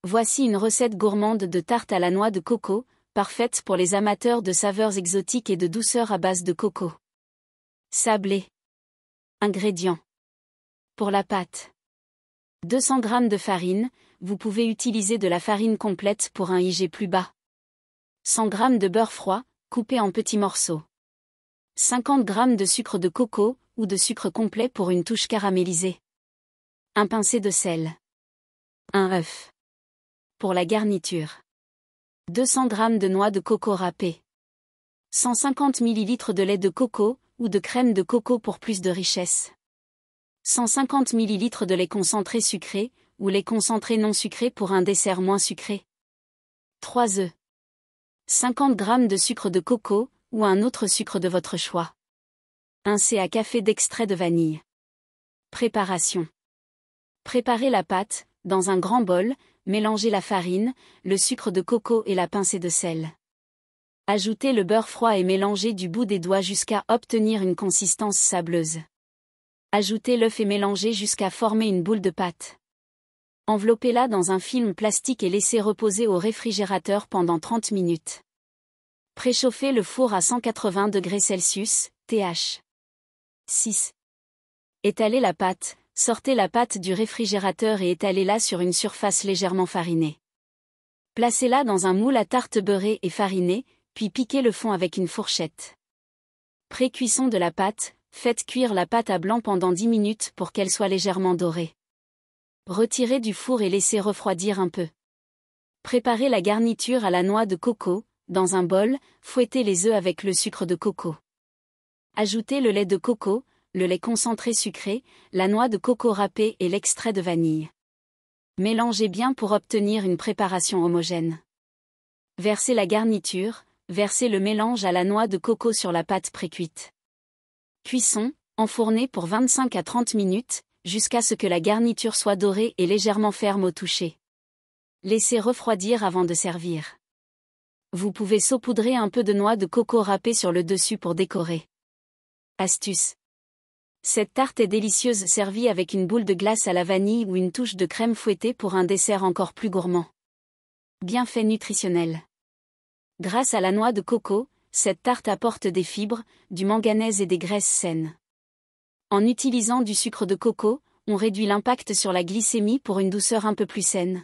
Voici une recette gourmande de tarte à la noix de coco, parfaite pour les amateurs de saveurs exotiques et de douceur à base de coco. Sablé. Ingrédients. Pour la pâte. 200 g de farine, vous pouvez utiliser de la farine complète pour un IG plus bas. 100 g de beurre froid, coupé en petits morceaux. 50 g de sucre de coco, ou de sucre complet pour une touche caramélisée. Un pincé de sel. Un œuf. Pour la garniture. 200 g de noix de coco râpées. 150 ml de lait de coco, ou de crème de coco pour plus de richesse. 150 ml de lait concentré sucré, ou lait concentré non sucré pour un dessert moins sucré. 3 œufs. 50 g de sucre de coco, ou un autre sucre de votre choix. 1 c à café d'extrait de vanille. Préparation. Préparez la pâte, dans un grand bol, mélangez la farine, le sucre de coco et la pincée de sel. Ajoutez le beurre froid et mélangez du bout des doigts jusqu'à obtenir une consistance sableuse. Ajoutez l'œuf et mélangez jusqu'à former une boule de pâte. Enveloppez-la dans un film plastique et laissez reposer au réfrigérateur pendant 30 minutes. Préchauffez le four à 180 degrés Celsius, TH. 6. Étalez la pâte, sortez la pâte du réfrigérateur et étalez-la sur une surface légèrement farinée. Placez-la dans un moule à tarte beurré et fariné, puis piquez le fond avec une fourchette. Pré-cuisson de la pâte, faites cuire la pâte à blanc pendant 10 minutes pour qu'elle soit légèrement dorée. Retirez du four et laissez refroidir un peu. Préparez la garniture à la noix de coco, dans un bol, fouettez les œufs avec le sucre de coco. Ajoutez le lait de coco, le lait concentré sucré, la noix de coco râpée et l'extrait de vanille. Mélangez bien pour obtenir une préparation homogène. Versez la garniture, versez le mélange à la noix de coco sur la pâte précuite. Cuisson, enfourner pour 25 à 30 minutes, jusqu'à ce que la garniture soit dorée et légèrement ferme au toucher. Laissez refroidir avant de servir. Vous pouvez saupoudrer un peu de noix de coco râpée sur le dessus pour décorer. Astuce. Cette tarte est délicieuse servie avec une boule de glace à la vanille ou une touche de crème fouettée pour un dessert encore plus gourmand. Bienfaits nutritionnels. Grâce à la noix de coco, cette tarte apporte des fibres, du manganèse et des graisses saines. En utilisant du sucre de coco, on réduit l'impact sur la glycémie pour une douceur un peu plus saine.